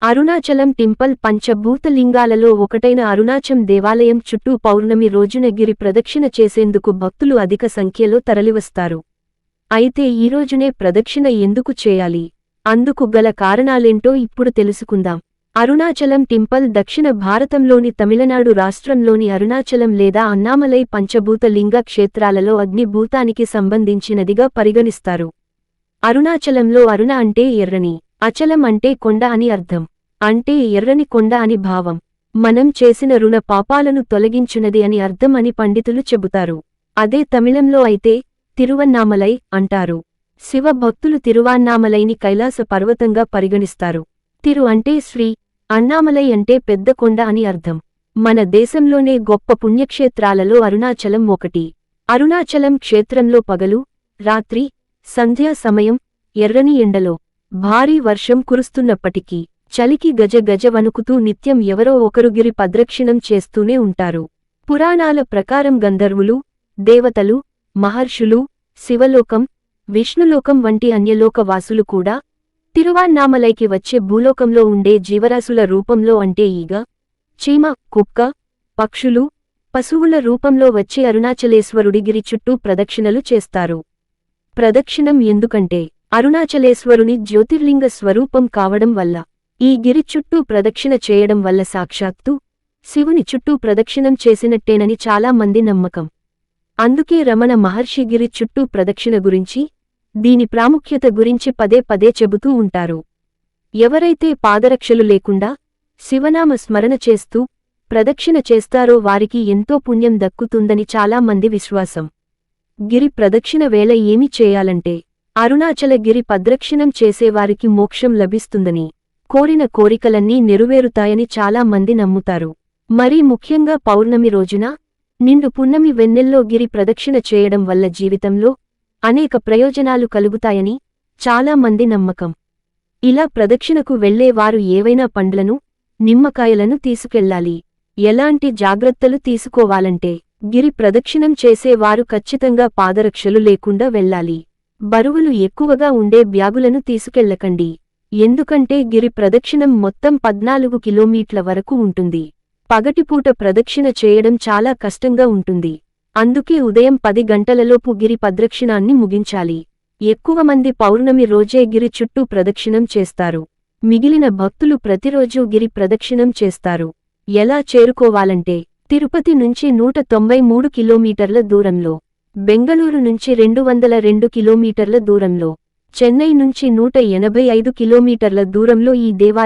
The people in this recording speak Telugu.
అరుణాచలం టెంపుల్ పంచభూతలింగాలలో ఒకటైన అరుణాచలం దేవాలయం చుట్టూ పౌర్ణమి రోజున గిరి ప్రదక్షిణ చేసేందుకు భక్తులు అధిక సంఖ్యలో తరలివస్తారు. అయితే ఈ రోజునే ప్రదక్షిణ ఎందుకు చేయాలి? అందుకు గల కారణాలేంటో ఇప్పుడు తెలుసుకుందాం. అరుణాచలం టెంపుల్ దక్షిణ భారతంలోని తమిళనాడు రాష్ట్రంలోని అరుణాచలం లేదా అన్నామలై పంచభూత లింగ క్షేత్రాలలో అగ్నిభూతానికి సంబంధించినదిగా పరిగణిస్తారు. అరుణాచలంలో అరుణ అంటే ఎర్రని, అచలం అంటే కొండ అని అర్థం. అంటే ఎర్రని కొండ అని భావం. మనం చేసిన రుణ పాపాలను తొలగించునది అని అర్థం అని పండితులు చెబుతారు. అదే తమిళంలో అయితే తిరువన్నామలై అంటారు. శివ భక్తులు తిరువన్నామలైని కైలాస పర్వతంగా పరిగణిస్తారు. తిరు అంటే శ్రీ, అన్నామలై అంటే పెద్ద కొండ అని అర్థం. మన దేశంలోనే గొప్ప పుణ్యక్షేత్రాలలో అరుణాచలం ఒకటి. అరుణాచలం క్షేత్రంలో పగలు, రాత్రి, సంధ్యా సమయం, ఎర్రని ఎండలో భారీ వర్షం కురుస్తున్నప్పటికీ చలికి గజ గజ వణుకుతూ నిత్యం ఎవరో ఒకరు గిరి ప్రదక్షిణం చేస్తూనే ఉంటారు. పురాణాల ప్రకారం గంధర్వులు, దేవతలు, మహర్షులు, శివలోకం, విష్ణులోకం వంటి అన్యలోక వాసులు కూడా తిరువన్నామలైకి వచ్చే భూలోకంలో ఉండే జీవరాశుల రూపంలో అంటే ఈగ, చీమ, కుక్క, పక్షులు, పశువుల రూపంలో వచ్చే అరుణాచలేశ్వరుడి గిరి చుట్టూ ప్రదక్షిణలు చేస్తారు. ప్రదక్షిణం ఎందుకంటే అరుణాచలేశ్వరుని జ్యోతిర్లింగ స్వరూపం కావడం వల్ల. ఈ గిరి చుట్టూ ప్రదక్షిణ చేయడం వల్ల సాక్షాత్తు శివుని చుట్టూ ప్రదక్షిణం చేసినట్టేనని చాలా మంది నమ్మకం. అందుకే రమణ మహర్షి గిరి చుట్టూ ప్రదక్షిణ గురించి, దీని ప్రాముఖ్యత గురించి పదే పదే చెబుతూ ఉంటారు. ఎవరైతే పాదరక్షలు లేకుండా శివనామ స్మరణ చేస్తూ ప్రదక్షిణ చేస్తారో వారికి ఎంతో పుణ్యం దక్కుతుందని చాలా మంది విశ్వాసం. గిరి ప్రదక్షిణ వేళ ఏమి చేయాలంటే అరుణాచల గిరి ప్రదక్షిణం చేసేవారికి మోక్షం లభిస్తుందని, కోరిన కోరికలన్నీ నెరవేరుతాయని చాలా మంది నమ్ముతారు. మరీ ముఖ్యంగా పౌర్ణమి రోజున నిండు పున్నమి వెన్నెల్లో గిరి ప్రదక్షిణ చేయడం వల్ల జీవితంలో అనేక ప్రయోజనాలు కలుగుతాయని చాలా మంది నమ్మకం. ఇలా ప్రదక్షిణకు వెళ్లేవారు ఏవైనా పండ్లను, నిమ్మకాయలను తీసుకెళ్లాలి. ఎలాంటి జాగ్రత్తలు తీసుకోవాలంటే గిరి ప్రదక్షిణం చేసేవారు ఖచ్చితంగా పాదరక్షలు లేకుండా వెళ్లాలి. బరువులు ఎక్కువగా ఉండే బ్యాగులను తీసుకెళ్లకండి. ఎందుకంటే గిరి ప్రదక్షిణం మొత్తం 14 కిలోమీటర్ల వరకు ఉంటుంది. పగటిపూట ప్రదక్షిణ చేయడం చాలా కష్టంగా ఉంటుంది. అందుకే ఉదయం 10 గంటలలోపు గిరి ప్రదక్షిణాన్ని ముగించాలి. ఎక్కువ మంది పౌర్ణమి రోజే గిరి చుట్టూ ప్రదక్షిణం చేస్తారు. మిగిలిన భక్తులు ప్రతిరోజూ గిరి ప్రదక్షిణం చేస్తారు. ఎలా చేరుకోవాలంటే తిరుపతి నుంచి 193 కిలోమీటర్ల దూరంలో, బెంగళూరు నుంచి 202 కిలోమీటర్ల దూరంలో, చెన్నై నుంచి 185 కిలోమీటర్ల దూరంలో ఈ దేవాలయం